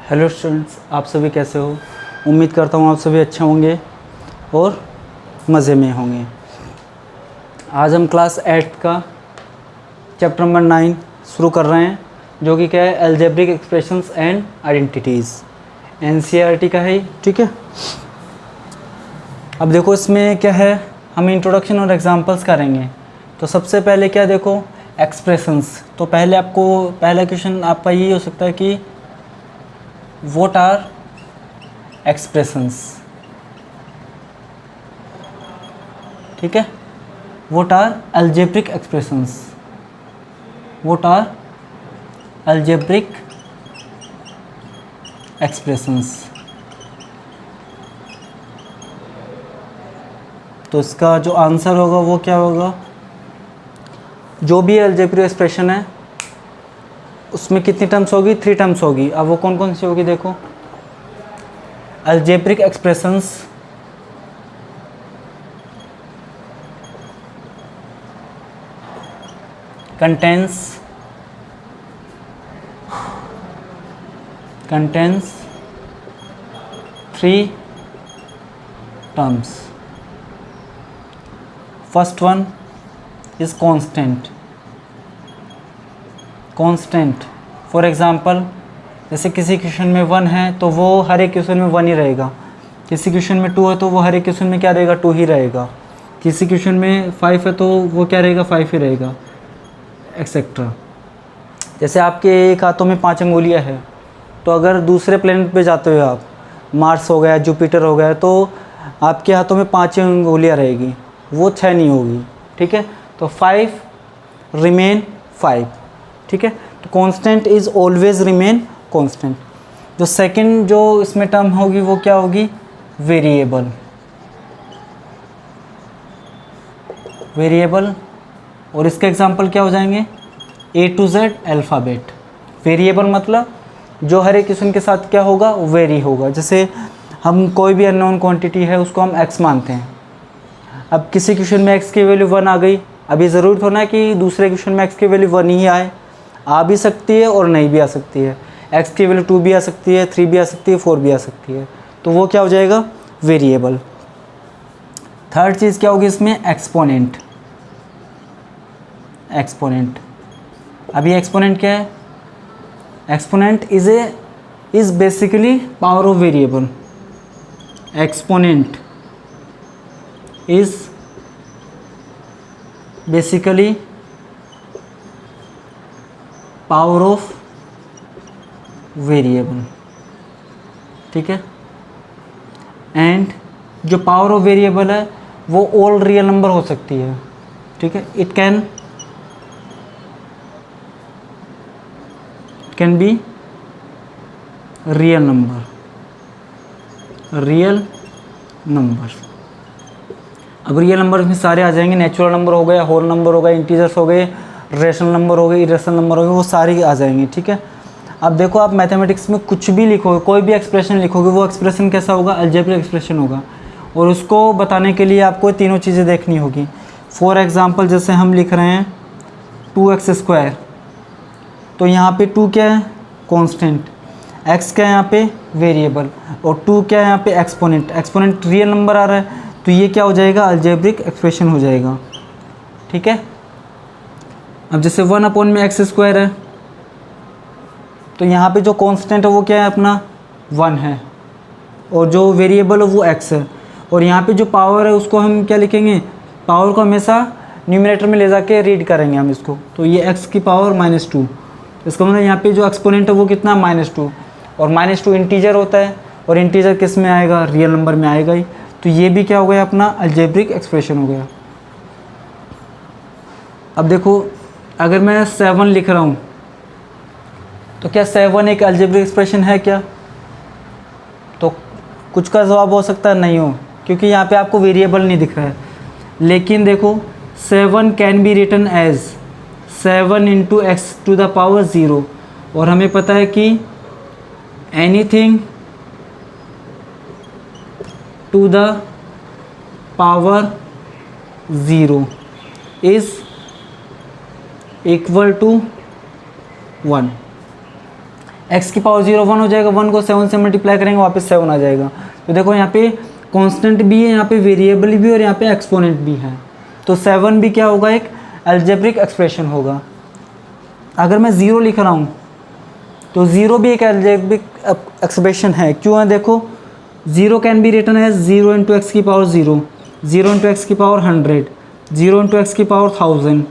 Hello students, आप सभी कैसे हो। उम्मीद करता हूँ आप सभी अच्छे होंगे और मज़े में होंगे। आज हम क्लास 8 का चैप्टर नंबर 9 शुरू कर रहे हैं, जो कि क्या है, algebraic expressions and identities. NCERT का है, ठीक है। अब देखो इसमें क्या है, हम इंट्रोडक्शन और एग्जांपल्स करेंगे। तो सबसे पहले क्या देखो, एक्सप्रेशंस। तो पहले आपको पहला क्वेश्चन आपका ये हो सकता है कि व्हाट आर एक्सप्रेशंस, ठीक है। What are algebraic expressions, what are algebraic expressions. तो इसका जो आंसर होगा वो क्या होगा, जो भी अलजेब्रिक एक्सप्रेशन है उसमें कितनी टर्म्स होगी, 3 टर्म्स होगी। अब वो कौन कौन सी होगी देखो, algebraic expressions contains 3 terms. First one is constant. For example, जैसे किसी क्वेश्चन में 1 है तो वो हर एक क्वेश्चन में 1 ही रहेगा। किसी क्वेश्चन में 2 है तो वो हर एक क्वेश्चन में क्या रहेगा, 2 ही रहेगा। किसी क्वेश्चन में 5 है तो वो क्या रहेगा, 5 ही रहेगा, एक्सेट्रा। जैसे आपके एक हाथों में 5 अंगुलियाँ हैं, तो अगर दूसरे प्लेनेट पे जाते हो आप, मार्स हो गया, जुपिटर हो गया, तो आपके हाथों में 5 अंगुलियाँ रहेगी, वो 6 नहीं होगी, ठीक है। तो 5 रिमेन 5, ठीक है। तो constant is always remain constant. जो सेकंड जो इसमें टर्म होगी वो क्या होगी, वेरिएबल। और इसके एग्जांपल क्या हो जाएंगे, A to Z alphabet. Variable मतलब जो हर एक किस्म के साथ क्या होगा, वेरी होगा। जैसे हम कोई भी अननोन क्वांटिटी है उसको हम x मानते हैं। अब किसी क्वेश्चन में x की वैल्यू 1 आ गई, अभी ज़रूरत होना है कि दूसरे क्वेश्चन में x की वैल्यू 1 ही आए, आ भी सकती है और नहीं भी आ सकती है। x की वैल्यू 2 भी आ सकती है, 3 भी आ सकती है, 4 भी आ सकती है, तो वो क्या हो जाएगा, वेरिएबल। थर्ड चीज़ क्या होगी इसमें, एक्सपोनेंट। अभी एक्सपोनेंट क्या है, exponent is basically power of variable. Exponent is basically power of variable, ठीक है। एंड जो पावर ऑफ वेरिएबल है वो ऑल रियल नंबर हो सकती है, ठीक है। It can be real number. अब रियल नंबर में सारे आ जाएंगे, नेचुरल नंबर हो गया, होल नंबर हो गया, इंटीजर्स हो गए, रेशनल नंबर हो गए, इरेशनल नंबर हो गए, वो सारे आ जाएंगे, ठीक है। अब देखो, आप मैथमेटिक्स में कुछ भी लिखोगे, कोई भी एक्सप्रेशन लिखोगे, वो एक्सप्रेशन कैसा होगा, अलजेब्रिक एक्सप्रेशन होगा। और उसको बताने के लिए आपको तीनों चीज़ें देखनी होगी। फॉर एग्जांपल, जैसे हम लिख रहे हैं 2x², तो यहाँ पे 2 क्या है, कांस्टेंट, x क्या है यहाँ पे, वेरिएबल, और 2 क्या है यहाँ पे, एक्सपोनेंट रियल नंबर आ रहा है, तो ये क्या हो जाएगा, अलजेब्रिक एक्सप्रेशन हो जाएगा, ठीक है। अब जैसे 1/x² है, तो यहाँ पे जो कांस्टेंट है वो क्या है अपना, 1 है, और जो वेरिएबल है वो x है। और यहाँ पे जो पावर है उसको हम क्या लिखेंगे, पावर को हमेशा न्यूमरेटर में ले जाके रीड करेंगे हम इसको, तो ये x की पावर -2। इसका मतलब यहाँ पे जो एक्सपोनेंट है वो कितना, -2, और -2 इंटीजर होता है, और इंटीजर किस में आएगा, रियल नंबर में आएगा ही। तो ये भी क्या हो गया अपना, अलजेब्रिक एक्सप्रेशन हो गया। अब देखो, अगर मैं 7 लिख रहा हूँ, तो क्या 7 एक अलजेब्रिक एक्सप्रेशन है क्या, तो कुछ का जवाब हो सकता है नहीं हो, क्योंकि यहाँ पे आपको वेरिएबल नहीं दिख रहा है। लेकिन देखो, 7 can be written as 7 × x⁻0, और हमें पता है कि anything to the power 0 is equal to 1। X की पावर 0 1 हो जाएगा, 1 को 7 से मल्टीप्लाई करेंगे वापस 7 आ जाएगा। तो देखो यहाँ पे कांस्टेंट भी है, यहाँ पे वेरिएबल भी और यहाँ पे एक्सपोनेंट भी है। तो 7 भी क्या होगा, एक अलजेब्रिक एक्सप्रेशन होगा। अगर मैं 0 लिख रहा हूँ तो 0 भी एक अलजेब्रिक एक्सप्रेशन है। क्यों है, देखो 0 can be written as 0 into x की पावर 0, 0 इंटू एक्स की पावर 100, 0 इंटू एक्स की पावर 1000।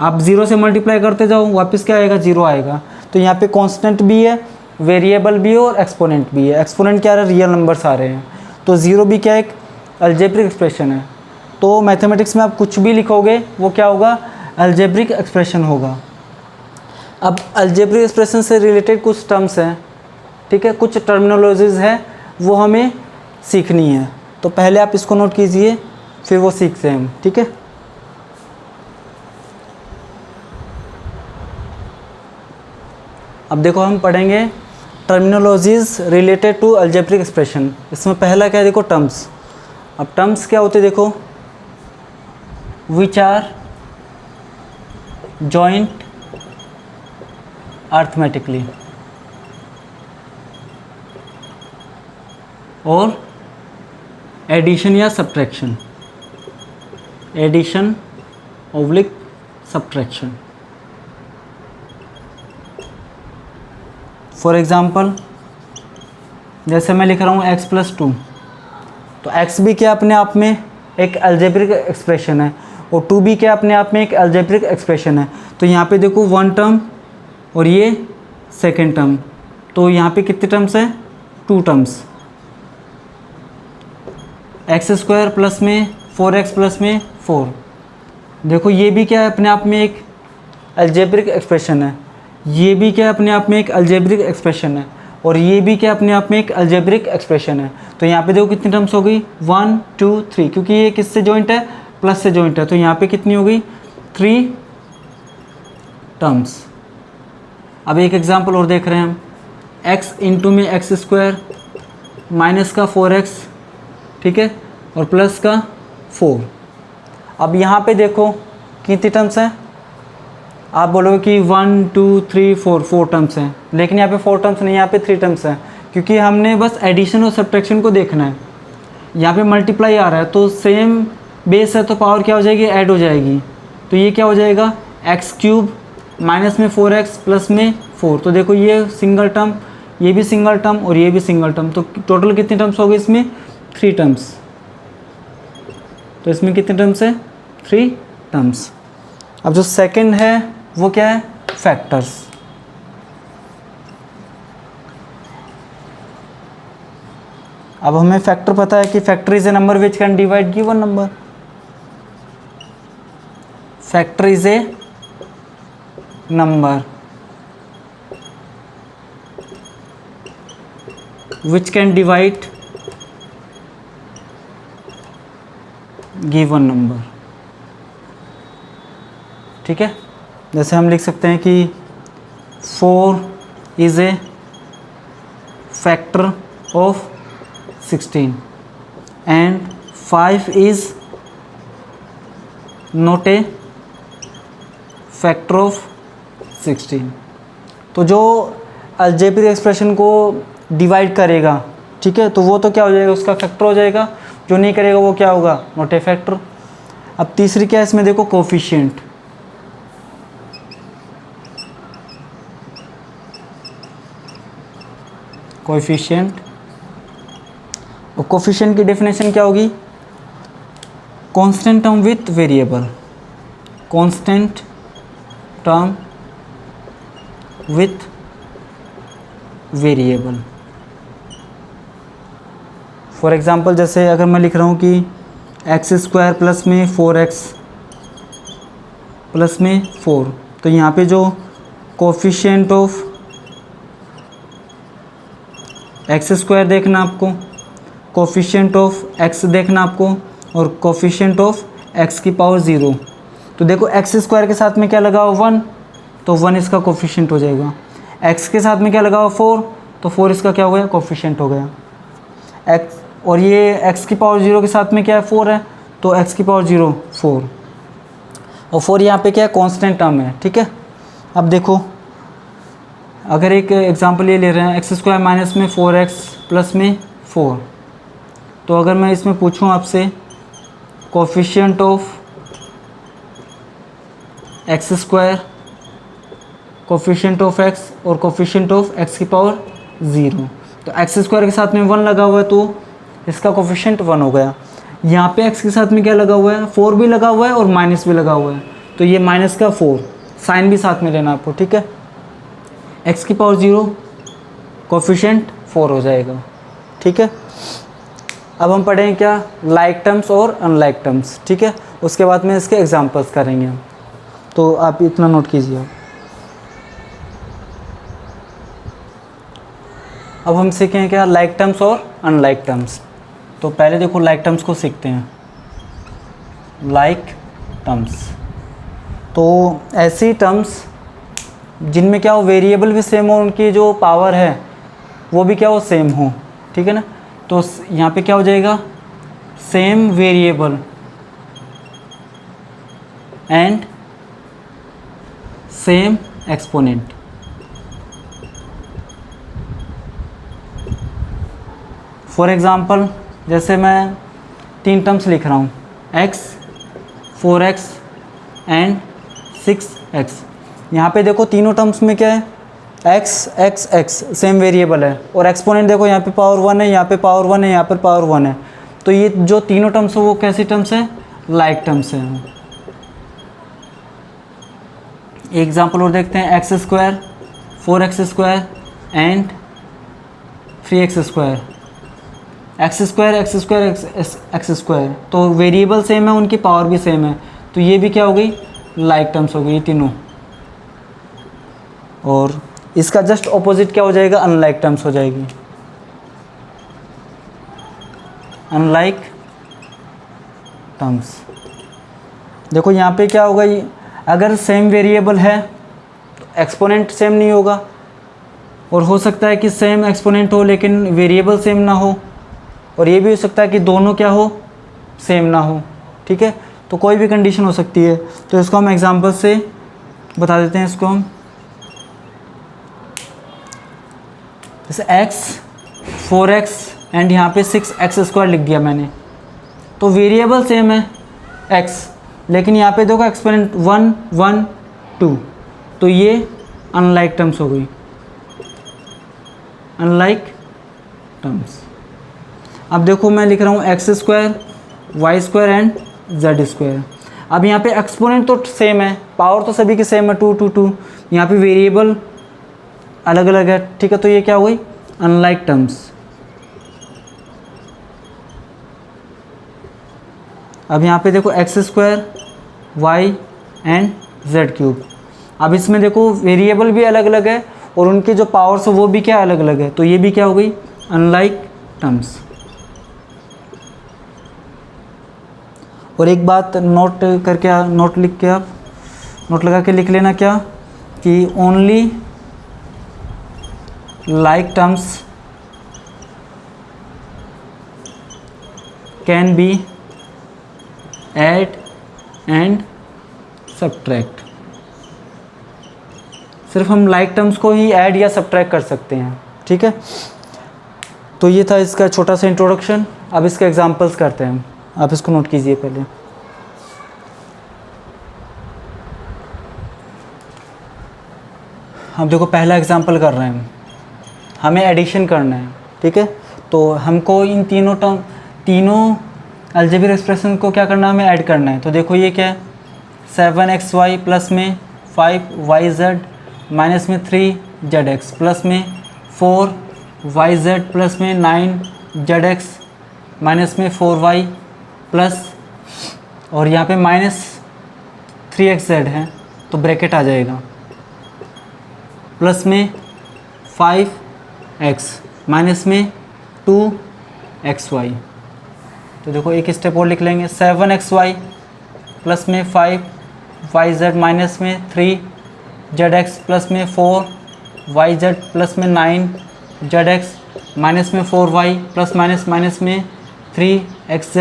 आप 0 से मल्टीप्लाई करते जाओ वापस क्या आएगा, 0 आएगा। तो यहाँ पे कांस्टेंट भी है, वेरिएबल भी है और एक्सपोनेंट भी है। एक्सपोनेंट क्या है, रियल नंबर्स आ रहे हैं। तो 0 भी क्या एक अलजेब्रिक एक्सप्रेशन है। तो मैथमेटिक्स में आप कुछ भी लिखोगे वो क्या होगा, अलजेब्रिक एक्सप्रेशन होगा। अब अलजेब्रिक एक्सप्रेशन से रिलेटेड कुछ टर्म्स हैं, ठीक है, कुछ टर्मिनोलॉजीज है, वो हमें सीखनी है। तो पहले आप इसको नोट कीजिए, फिर वो सीखते हैं हम, ठीक है। अब देखो हम पढ़ेंगे terminologies related to algebraic expression. इसमें पहला क्या है, देखो टर्म्स। अब टर्म्स क्या होते हैं, देखो विच आर जॉइंट अर्थमेटिकली और एडिशन या subtraction, addition oblique subtraction. For example जैसे मैं लिख रहा हूँ x + 2, तो x भी क्या अपने आप में एक अलजेब्रिक एक्सप्रेशन है और 2 भी क्या अपने आप में एक अलजेब्रिक एक्सप्रेशन है। तो यहाँ पे देखो 1 टर्म और ये सेकेंड टर्म, तो यहाँ पे कितने टर्म्स हैं, 2 टर्म्स। x² प्लस में 4x प्लस में 4, देखो ये भी क्या है अपने आप में एक अलजेब्रिक एक्सप्रेशन है, ये भी क्या अपने आप में एक अलजेब्रिक एक्सप्रेशन है और ये भी क्या अपने आप में एक अलजेब्रिक एक्सप्रेशन है। तो यहाँ पे देखो कितनी टर्म्स हो गई, 1 2 3, क्योंकि ये किससे जॉइंट है, प्लस से जॉइंट है। तो यहाँ पे कितनी हो गई, 3 टर्म्स। अब एक एग्जांपल और देख रहे हैं हम, x इंटू में x² माइनस का 4x, ठीक है, और प्लस का 4। अब यहाँ पे देखो कितनी टर्म्स हैं, आप बोलोगे कि 1 2 3 4 टर्म्स हैं, लेकिन यहाँ पे 4 टर्म्स नहीं, यहाँ पे 3 टर्म्स हैं, क्योंकि हमने बस एडिशन और सब्ट्रैक्शन को देखना है। यहाँ पे मल्टीप्लाई आ रहा है तो सेम बेस है तो पावर क्या हो जाएगी, ऐड हो जाएगी। तो ये क्या हो जाएगा, x³ माइनस में 4x प्लस में 4। तो देखो ये सिंगल टर्म, ये भी सिंगल टर्म और ये भी सिंगल टर्म, तो टोटल कितने टर्म्स हो गए इसमें, 3 टर्म्स। तो इसमें कितने टर्म्स है, 3 टर्म्स। अब जो सेकंड है वो क्या है, फैक्टर्स। अब हमें फैक्टर पता है कि factor is a number which can divide given number. Factor is a number which can divide given number, ठीक है। जैसे हम लिख सकते हैं कि 4 is a factor of 16 and 5 is not a factor of 16। तो जो अलजेब्रिक एक्सप्रेशन को डिवाइड करेगा, ठीक है, तो वो तो क्या हो जाएगा, उसका फैक्टर हो जाएगा। जो नहीं करेगा वो क्या होगा, नॉट ए फैक्टर। अब तीसरी क्या है इसमें, देखो कोफिशिएंट। कोएफिशिएंट, और कोएफिशिएंट की डेफिनेशन क्या होगी, constant term with variable, constant term with variable. For example जैसे अगर मैं लिख रहा हूँ कि x² प्लस में 4x प्लस में 4, तो यहाँ पे जो कोएफिशिएंट ऑफ x² देखना आपको, कोएफिशिएंट ऑफ x देखना आपको, और कोएफिशिएंट ऑफ x की पावर 0। तो देखो x² के साथ में क्या लगा हुआ 1, तो 1 इसका कोएफिशिएंट हो जाएगा। x के साथ में क्या लगा हुआ 4, तो 4 इसका क्या हो गया, कोएफिशिएंट हो गया। x और ये x की पावर 0 के साथ में क्या है, 4 है, तो x की पावर 0 4, और 4 यहाँ पे क्या है, कांस्टेंट टर्म है, ठीक है। अब देखो अगर एक एग्जांपल ये ले रहे हैं एक्स स्क्वायर माइनस में 4x प्लस में 4, तो अगर मैं इसमें पूछूं आपसे coefficient of x square, coefficient of x और कोफिशिएंट ऑफ एक्स की पावर 0, तो एक्स स्क्वायर के साथ में 1 लगा हुआ है तो इसका कोफिशिएंट 1 हो गया। यहाँ पे एक्स के साथ में क्या लगा हुआ है, 4 भी लगा हुआ है और माइनस भी लगा हुआ है, तो ये माइनस का 4 साइन भी साथ में लेना आपको, ठीक है। एक्स की पावर 0 कोफिशिएंट 4 हो जाएगा, ठीक है। अब हम पढ़ेंगे क्या, लाइक टर्म्स और अनलाइक टर्म्स, ठीक है। उसके बाद में इसके एग्जांपल्स करेंगे हम, तो आप इतना नोट कीजिए। अब हम सीखेंगे क्या, लाइक टर्म्स और अनलाइक टर्म्स। तो पहले देखो लाइक टर्म्स को सीखते हैं। लाइक टर्म्स तो ऐसी टर्म्स जिनमें क्या हो, वेरिएबल भी सेम हो, उनकी जो पावर है वो भी क्या हो, सेम हो, ठीक है ना। तो यहाँ पे क्या हो जाएगा, same variable and same exponent. For example जैसे मैं 3 टर्म्स लिख रहा हूँ, x, 4x एंड 6x। यहाँ पे देखो तीनों टर्म्स में क्या है, x x x same variable है, और एक्सपोनेंट देखो यहाँ पे पावर 1 है, यहाँ पे पावर 1 है, यहाँ पर पावर 1 है। तो ये जो तीनों टर्म्स है वो कैसी टर्म्स है, लाइक टर्म्स हैं। एग्जाम्पल और देखते हैं, x square, 4x square and 3x square. X square x square x square, तो वेरिएबल सेम है, उनकी पावर भी सेम है, तो ये भी क्या हो गई, लाइक टर्म्स हो गई ये तीनों। और इसका जस्ट ऑपोजिट क्या हो जाएगा, अनलाइक टर्म्स हो जाएगी। अनलाइक टर्म्स देखो यहाँ पे क्या होगा, अगर सेम वेरिएबल है तो एक्सपोनेंट सेम नहीं होगा, और हो सकता है कि सेम एक्सपोनेंट हो लेकिन वेरिएबल सेम ना हो, और ये भी हो सकता है कि दोनों क्या हो, सेम ना हो, ठीक है। तो कोई भी कंडीशन हो सकती है। तो इसको हम एग्जांपल से बता देते हैं। इसको हम जैसे x, 4x एंड यहाँ पे 6x स्क्वायर लिख दिया मैंने, तो वेरिएबल सेम है x, लेकिन यहाँ पे देखो एक्सपोनेंट 1 1 2, तो ये अनलाइक टर्म्स हो गई, अनलाइक टर्म्स। अब देखो मैं लिख रहा हूँ x square, y square and z square. अब यहाँ पे एक्सपोनेंट तो सेम है, पावर तो सभी की सेम है 2 2 2, यहाँ पे वेरिएबल अलग अलग है, ठीक है। तो ये क्या हो गई, अनलाइक टर्म्स। अब यहाँ पे देखो x square, y and z cube. अब इसमें देखो वेरिएबल भी अलग अलग है और उनकी जो पावर्स है वो भी क्या अलग अलग है, तो ये भी क्या हो गई, अनलाइक टर्म्स। और एक बात नोट करके, नोट लिख के आप नोट लगा के लिख लेना क्या, कि only like terms can be add and subtract. सिर्फ हम लाइक टर्म्स को ही ऐड या सब्ट्रैक्ट कर सकते हैं, ठीक है। तो ये था इसका छोटा सा इंट्रोडक्शन। अब इसके एग्जांपल्स करते हैं हम, आप इसको नोट कीजिए पहले। अब देखो पहला एग्जांपल कर रहे हैं हम, हमें एडिशन करना है, ठीक है। तो हमको इन तीनों अलजेब्रिक एक्सप्रेशन को क्या करना है, हमें ऐड करना है। तो देखो ये क्या है, 7xy प्लस में 5yz माइनस में 3zx प्लस में 4yz प्लस में 9zx माइनस में 4y प्लस, और यहाँ पे माइनस 3xz है तो ब्रैकेट आ जाएगा, प्लस में 5x माइनस में 2xy। तो देखो एक स्टेप और लिख लेंगे, 7xy प्लस में 5yz माइनस में 3zx प्लस में 4yz प्लस में 9zx माइनस में 4y प्लस माइनस माइनस में 3xz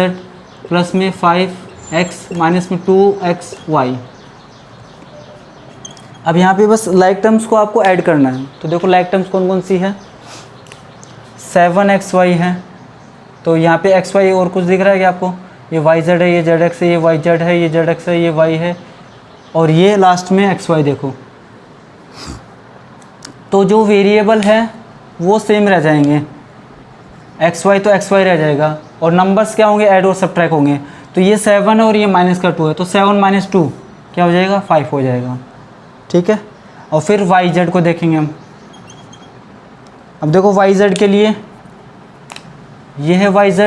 प्लस में 5x माइनस में 2xy। अब यहाँ पे बस लाइक टर्म्स को आपको ऐड करना है। तो देखो लाइक टर्म्स कौन कौन सी है, 7xy है, तो यहाँ पे xy और कुछ दिख रहा है क्या आपको, ये yz है, ये zx है, ये yz है, ये zx है, ये y है, और ये लास्ट में xy। देखो तो जो वेरिएबल है वो सेम रह जाएंगे, xy तो xy रह जाएगा, और नंबर्स क्या होंगे, ऐड और सब्ट्रैक्ट होंगे। तो ये 7 है और ये माइनस का 2 है, तो 7 - 2 क्या हो जाएगा, 5 हो जाएगा, ठीक है। और फिर yz को देखेंगे हम। अब देखो yz के लिए ये है yz,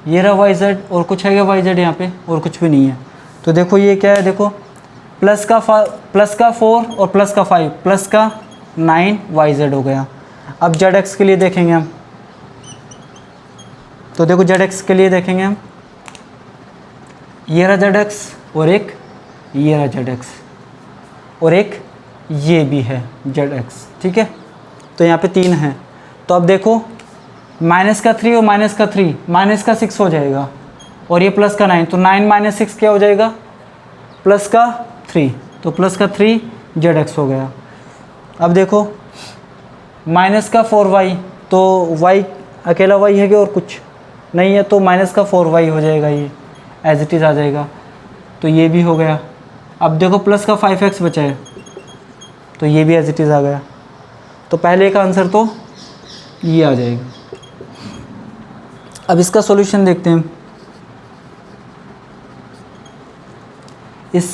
ये रहा yz, और कुछ है क्या yz यहाँ पे, और कुछ भी नहीं है। तो देखो ये क्या है, देखो प्लस का 4 और प्लस का 5 प्लस का 9 yz हो गया। अब zx के लिए देखेंगे हम। तो देखो zx के लिए देखेंगे हम, ये रहा zx और एक ये रहा zx और एक ये भी है zx, ठीक है। तो यहाँ पे 3 है। तो अब देखो माइनस का 3 और माइनस का 3 माइनस का 6 हो जाएगा, और ये प्लस का 9, तो 9 - 6 क्या हो जाएगा, प्लस का 3, तो प्लस का 3 zx हो गया। अब देखो माइनस का 4y, तो y अकेला y है कि और कुछ नहीं है, तो माइनस का 4y हो जाएगा, ये एज इट इज़ आ जाएगा, तो ये भी हो गया। अब देखो प्लस का 5x बचा है, तो ये भी एज इट इज़ आ गया। तो पहले का आंसर तो ये आ जाएगा। अब इसका सॉल्यूशन देखते हैं। इस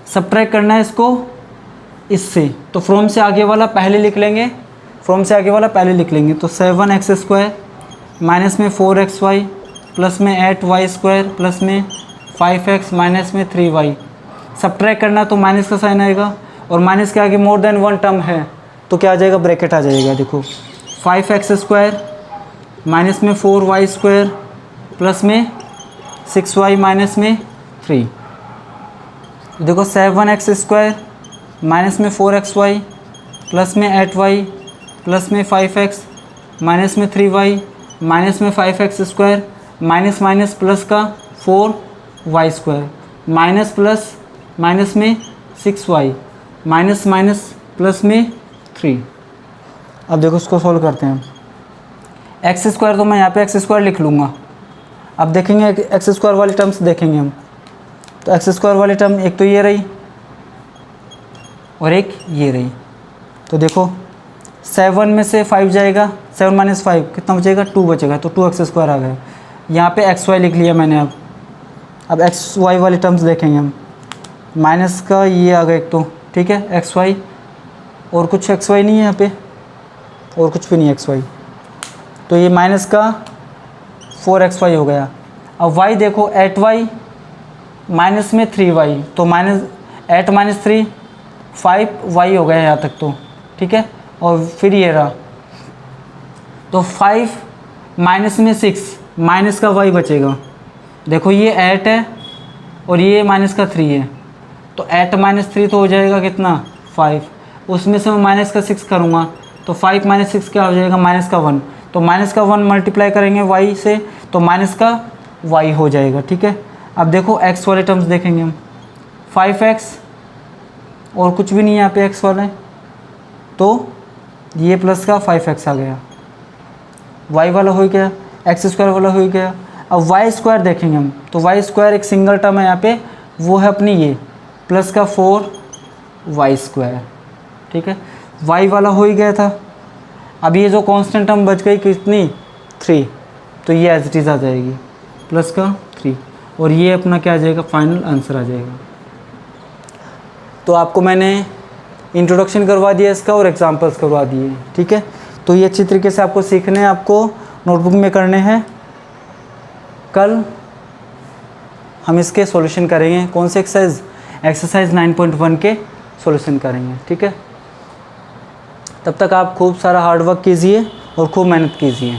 सब्ट्रैक्ट करना है इसको इससे, तो फ्रॉम से आगे वाला पहले लिख लेंगे, फ्रॉम से आगे वाला पहले लिख लेंगे। तो 7x² माइनस में 4xy प्लस में 8y² प्लस में 5x माइनस में 3y। सब्ट्रैक्ट करना तो माइनस का साइन आएगा, और माइनस के आगे मोर देन 1 टर्म है तो क्या आ जाएगा, ब्रैकेट आ जाएगा। देखो 5x² माइनस में 4y² प्लस में 6y माइनस में 3। देखो 7x² माइनस में 4xy प्लस में 8y प्लस में 5x माइनस में 3y माइनस में 5x² माइनस माइनस प्लस का 4y² माइनस प्लस माइनस में 6y माइनस माइनस प्लस में 3। अब देखो इसको सॉल्व करते हैं। x² तो मैं यहाँ पे x² लिख लूँगा। अब देखेंगे x² वाली टर्म्स देखेंगे हम। तो x² वाली टर्म एक तो ये रही और एक ये रही। तो देखो 7 में से 5 जाएगा, 7 - 5 कितना बचेगा, 2 बचेगा, तो 2x² आ गया। यहाँ पे xy लिख लिया मैंने। अब xy वाली टर्म्स देखेंगे हम। माइनस का ये आ गया एक तो, ठीक है, xy और कुछ xy नहीं है यहाँ पे, और कुछ भी नहीं है xy, तो ये माइनस का 4xy हो गया। अब y देखो 8y माइनस में 3y, तो -8 - 3 5y हो गया यहाँ तक तो, ठीक है। और फिर ये रहा, तो 5 माइनस में 6 माइनस का y बचेगा। देखो ये 8 है और ये माइनस का 3 है, तो 8 - 3 तो हो जाएगा कितना, 5। उसमें से मैं माइनस का 6 करूँगा, तो 5 - 6 क्या हो जाएगा, माइनस का 1। तो माइनस का 1 मल्टीप्लाई करेंगे y से, तो माइनस का y हो जाएगा, ठीक है। अब देखो x वाले टर्म्स देखेंगे हम। 5x और कुछ भी नहीं है यहाँ पे x वाला है, तो ये प्लस का 5x आ गया। y वाला हो गया, x² वाला हो गया। अब y² देखेंगे हम, तो y² एक सिंगल टर्म है यहाँ पे, वो है अपनी ये प्लस का 4y², ठीक है। y वाला हो ही गया था। अब ये जो कांस्टेंट टर्म बच गई कितनी, 3, तो ये एज इट इज़ आ जाएगी प्लस का 3, और ये अपना क्या आ जाएगा, फाइनल आंसर आ जाएगा। तो आपको मैंने इंट्रोडक्शन करवा दिया इसका और एग्जांपल्स करवा दिए, ठीक है। तो ये अच्छी तरीके से आपको सीखने हैं, आपको नोटबुक में करने हैं। कल हम इसके सॉल्यूशन करेंगे। कौन से एक्सरसाइज 9.1 के सॉल्यूशन करेंगे, ठीक है। तब तक आप खूब सारा हार्ड वर्क कीजिए और खूब मेहनत कीजिए।